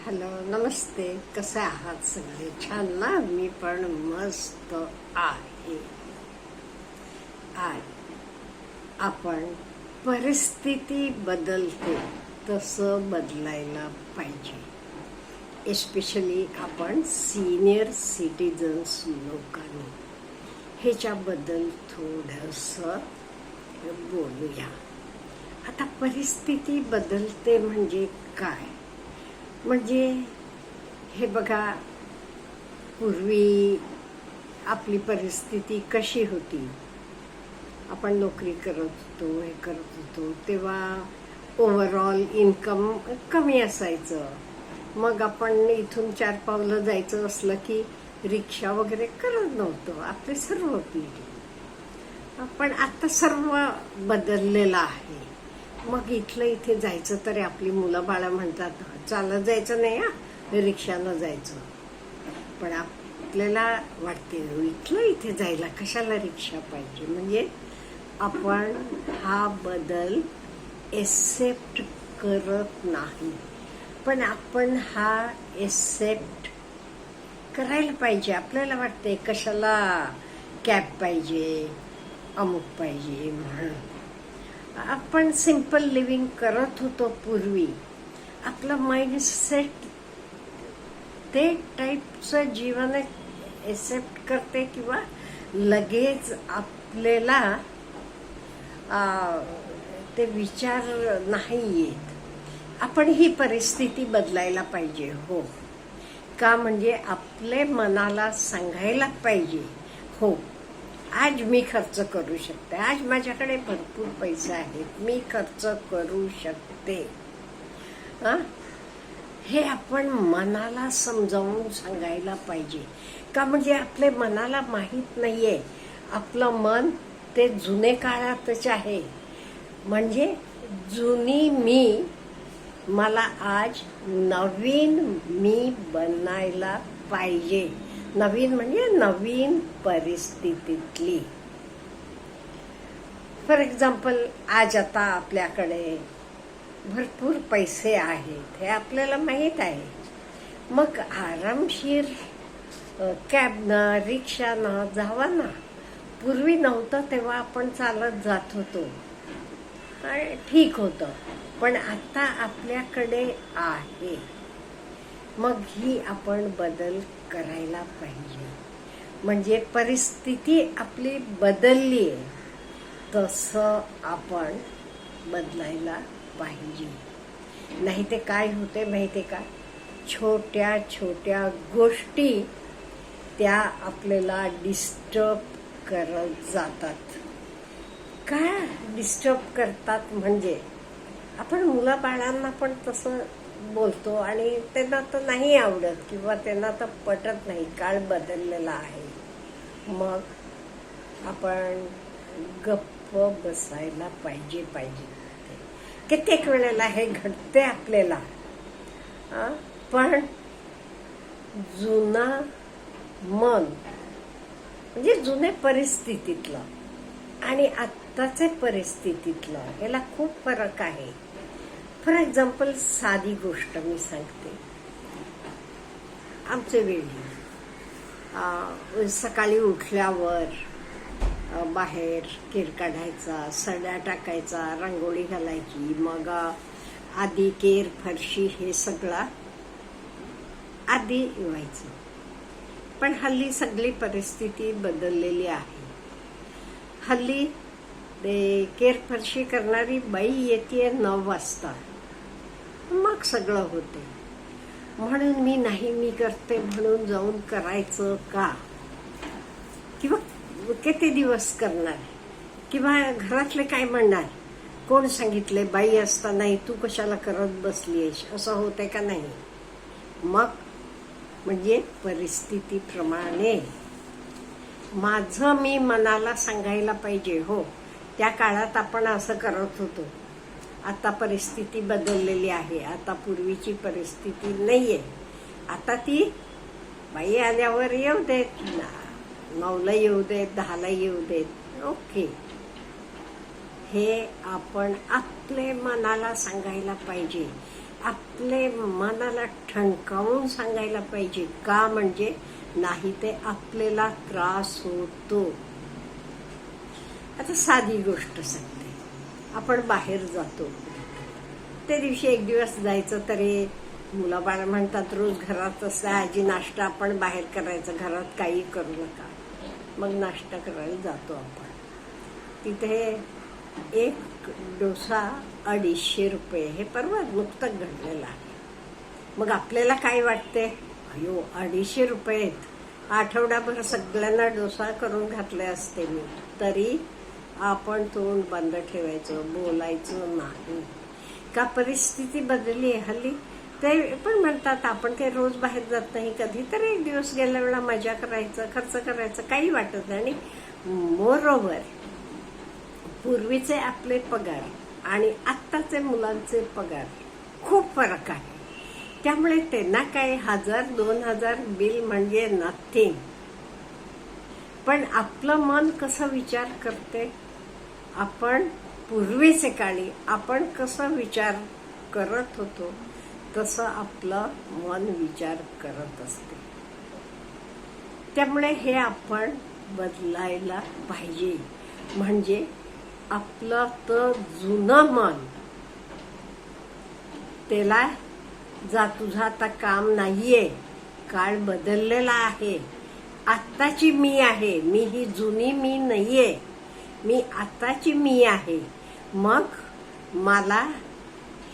Hello, नमस्ते. कसे आहात सगळे? छान ना? मी पण मस्त आहे. आज आपण परिस्थिती बदलते तसं बदलायला पाहिजे. एस्पेशली आपण सिनियर सिटीजन्स लोकांनी ह्याच्याबद्दल थोडंसं बोलूया. आता परिस्थिती बदलते म्हणजे काय? म्हणजे हे बघा, पूर्वी आपली परिस्थिती कशी होती? आपण नोकरी करत होतो, हे करत होतो, तेव्हा ओव्हरऑल इन्कम कमी असायचं. मग आपण इथून 4 पावलं जायचं असलं की रिक्षा वगैरे करत नव्हतो आपली सर्व पिढी. पण आता सर्व बदललेलं आहे. मग इथलं इथे जायचं तरी आपली मुलं बाळं म्हणतात, चालत जायचं नाही हा, रिक्षानं जायचं. पण आपल्याला वाटते इथलं इथे जायला कशाला रिक्षा पाहिजे. म्हणजे आपण हा बदल एक्सेप्ट करत नाही. पण आपण हा एक्सेप्ट करायला पाहिजे. आपल्याला वाटते कशाला कॅब पाहिजे, अमुक पाहिजे म्हणून. आपण सिंपल लिव्हिंग करत होतो पूर्वी. आपलं माइंडसेट ते टाईपचं जीवन एक्सेप्ट करते किंवा लगेच आपल्याला ते विचार नाही येत. आपण ही परिस्थिती बदलायला पाहिजे. हो का? म्हणजे आपले मनाला सांगायला पाहिजे, हो आज मी खर्च करू शकते, आज माझ्याकडे भरपूर पैसे आहेत, मी खर्च करू शकते. हे आपण मनाला समजावून सांगायला पाहिजे. का? म्हणजे आपल्या मनाला माहीत नाहीये. आपलं मन ते जुने काळातच आहे. म्हणजे जुनी मी, मला आज नवीन मी बनायला पाहिजे. नवीन म्हणजे नवीन परिस्थितीतली. फॉर एक्झाम्पल, आज आता आपल्याकडे भरपूर पैसे आहेत हे आपल्याला माहीत आहे. मग आरामशीर कॅबनं, रिक्षानं जावा ना. पूर्वी नव्हतं तेव्हा आपण चालत जात होतो, ठीक होतं. पण आता आपल्याकडे आहे. मग ही आपण बदल करायला पाहिजे. म्हणजे परिस्थिती आपली बदलली आहे तसं आपण बदलायला पाहिजे. नाही ते काय होते माहिती का? छोट्या छोट्या गोष्टी त्या आपल्याला डिस्टर्ब करत जातात. का डिस्टर्ब करतात? म्हणजे आपण मुलाबाळांना पण तसं बोलतो आणि त्यांना तर नाही आवडत किंवा त्यांना तर पटत नाही. काळ बदललेला आहे. मग आपण गप्प बसायला पाहिजे. कित्येक वेळेला हे घडते आपल्याला. पण जुना मन म्हणजे जुन्या परिस्थितीतलं आणि आत्ताच्या परिस्थितीतलं याला खूप फरक आहे. फॉर एक्झाम्पल, साधी गोष्ट मी सांगते. आमच्या वेळी सकाळी उठल्यावर बाहेर केर काढायचा, सड्या टाकायचा, रांगोळी घालायची, मग आधी केर, फरशी हे सगळं आधी व्हायचं. पण हल्ली सगळी परिस्थिती बदललेली आहे. हल्ली ते केर फरशी करणारी बाई येते 9 वाजता, मग सगळं होते. म्हणून मी करते म्हणून जाऊन करायचं का? किंवा किती दिवस करणार? किंवा घरातले काय म्हणणार? कोण सांगितले बाई असताना तू कशाला करत बसलीयस? असं होते का नाही? मग म्हणजे परिस्थितीप्रमाणे माझं मी मनाला सांगायला पाहिजे, हो त्या काळात आपण असं करत होतो. आता परिस्थिती बदललेली आहे. आता पूर्वीची परिस्थिती नाहीये. आता ती बाई आल्यावर येऊ देत, 9ला येऊ देत, 10ला येऊ देत, ओके. हे आपण आपले मनाला सांगायला पाहिजे. आपले मनाला ठणकावून सांगायला पाहिजे. का म्हणजे नाही ते आपल्याला त्रास होतो. आता साधी गोष्ट सांगते. आपण बाहेर जातो, त्या दिवशी एक दिवस जायचं, तरी मुलं बाळ म्हणतात रोज घरात असं आजी नाश्ता आपण बाहेर करायचं, घरात काही करू नका. मग नाश्ता करायला जातो आपण. तिथे एक डोसा 250 रुपये, हे परवा नुकतंच घडलेलं आहे. मग आपल्याला काय वाटते, अयो 250 रुपये, आठवडाभर सगळ्यांना डोसा करून घातले असते मी, तरी आपण तोंड बंद ठेवायचं, बोलायचं नाही. का परिस्थिती बदलली आहे हल्ली. ते पण म्हणतात आपण काही रोज बाहेर जात नाही, कधी तर एक दिवस गेल्या वेळा मजा करायचं, खर्च करायचं, काही वाटत नाही. आणि मोरओव्हर पूर्वीचे आपले पगार आणि आत्ताचे मुलांचे पगार खूप फरक आहे. त्यामुळे त्यांना काय 1000-2000 बिल म्हणजे नथिंग. पण आपलं मन कसं विचार करते, आपण पूर्वीचे काळी आपण कसं विचार करत होतो तसं आपलं मन विचार करत असते. त्यामुळे हे आपण बदलायला पाहिजे. म्हणजे आपलं तर जुनं मन, त्याला जा तुझं आता काम नाहीये, काळ बदललेला आहे, आत्ताची मी आहे, मी ही जुनी मी नाहीये, मी आताची मी आहे. मग मला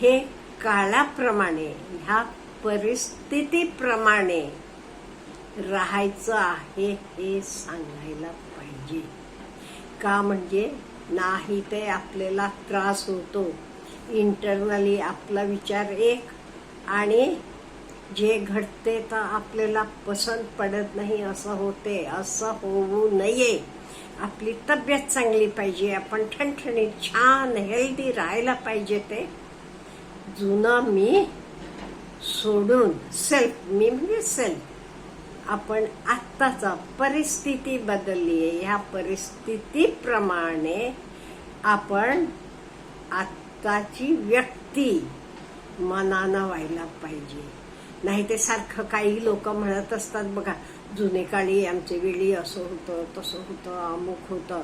हे काळाप्रमाणे, ह्या परिस्थितीप्रमाणे राहायचं आहे हे सांगायला पाहिजे. का म्हणजे नाही ते आपल्याला त्रास होतो. इंटरनली आपला विचार एक, आणि जे घडते तर आपल्याला पसंत पडत नाही, असं होते. असं होऊ नये. आपली तब्येत चांगली पाहिजे, आपण ठणठणीत छान हेल्दी राहायला पाहिजे. ते जुनं मी सोडून सेल्फ मी म्हणजे सेल्फ, आपण आत्ताचा परिस्थिती बदलली आहे, ह्या परिस्थितीप्रमाणे आपण आत्ताची व्यक्ती मनानं व्हायला पाहिजे. नाही ते सारखं काही लोक म्हणत असतात बघा, जुने काळी आमच्या वेळी असं होतं, तसं होतं, अमुक होतं.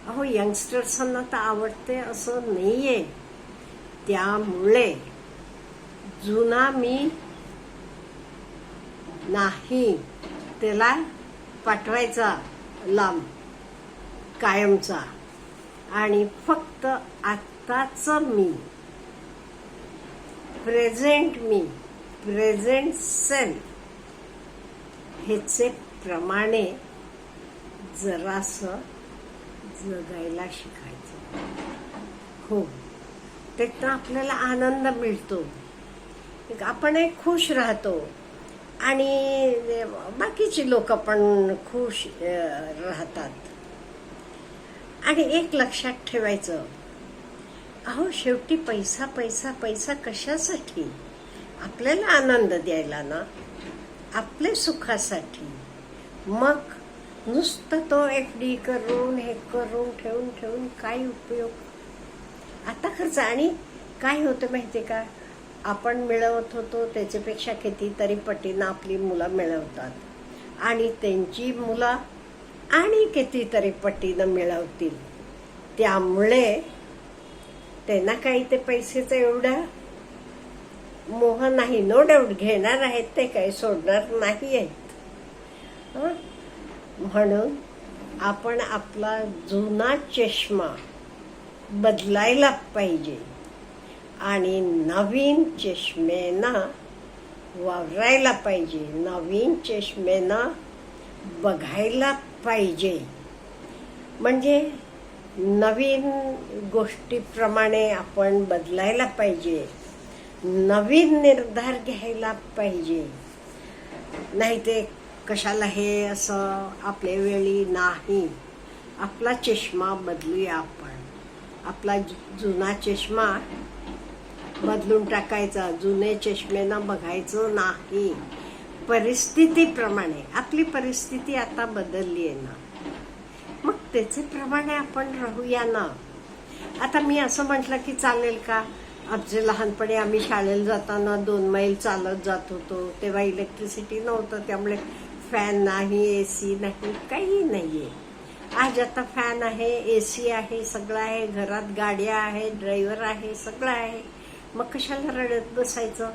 अहो, यंगस्टर्सांना तर आवडते असं नाहीये. त्यामुळे जुना मी नाही, त्याला पाठवायचा लांब कायमचा, आणि फक्त आत्ताच मी, प्रेझेंट मी, प्रेझेंट सेल्फ, ह्याचे प्रमाणे जरासं जगायला शिकायचं. हो, त्यातनं आपल्याला आनंद मिळतो, आपण एक खुश राहतो, आणि बाकीची लोक पण खुश राहतात. आणि एक लक्षात ठेवायचं, अहो शेवटी पैसा पैसा पैसा कशासाठी, आपल्याला आनंद द्यायला ना, आपल्या सुखासाठी. मग नुसतं तो FD करून हे करून ठेवून ठेवून काय उपयोग. आता खर्च, आणि काय होतं माहितीये का, आपण मिळवत होतो त्याच्यापेक्षा कितीतरी पटीनं आपली मुलं मिळवतात, आणि त्यांची मुलं आणि कितीतरी पटीनं मिळवतील. त्यामुळे त्यांना काही ते पैसेचं एवढं मोह नाही. नो डाऊट घेणार आहेत ते, काही सोडणार नाही आहेत. म्हणून आपण आपला जुना चष्मा बदलायला पाहिजे आणि नवीन चष्मेनं वावरायला पाहिजे, नवीन चष्मेनं बघायला पाहिजे. म्हणजे नवीन गोष्टीप्रमाणे आपण बदलायला पाहिजे, नवीन निर्धार घ्यायला पाहिजे. नाही ते कशाला हे असं आपल्या वेळी नाही. आपला चष्मा बदलूया आपण, आपला जुना चष्मा बदलून टाकायचा, जुने चष्मेनं बघायचं नाही. परिस्थितीप्रमाणे, आपली परिस्थिती आता बदलली आहे ना, मग त्याचे प्रमाणे आपण राहूया ना. आता मी असं म्हटलं की चालेल का, आमचे लहानपणी आम्ही शाळेला जाताना 2 मैल चालत जात होतो. तेव्हा इलेक्ट्रिसिटी नव्हतं, त्यामुळे फॅन नाही, एसी नाही, काही नाहीये. आज आता फॅन आहे, एसी आहे, सगळं आहे, घरात गाड्या आहेत, ड्रायव्हर आहे, सगळं आहे. मग कशाला रडत बसायचं?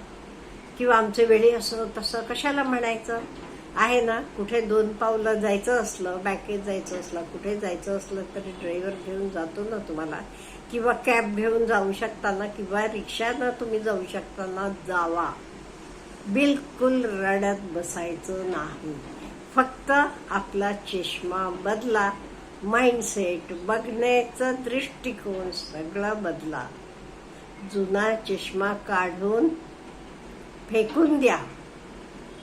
किंवा आमच्या वेळी असं तसं कशाला म्हणायचं? आहे ना, कुठे 2 पावलं जायचं असलं, बँकेत जायचं असलं, कुठे जायचं असलं तरी ड्रायव्हर घेऊन जातो ना तुम्हाला, किंवा कॅब घेऊन जाऊ शकता ना, किंवा रिक्षानं तुम्ही जाऊ शकता ना, जावा. बिलकुल रडत बसायचं नाही. फक्त आपला चष्मा बदला, माइंडसेट, बघण्याचा दृष्टिकोन सगळं बदला. जुना चष्मा काढून फेकून द्या.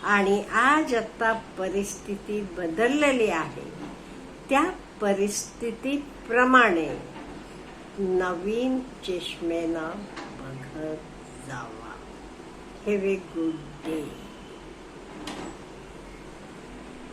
आणि आज आता परिस्थिती बदललेली आहे, त्या परिस्थितीप्रमाणे नवीन चष्मेनं बघत जावा. Have a good day.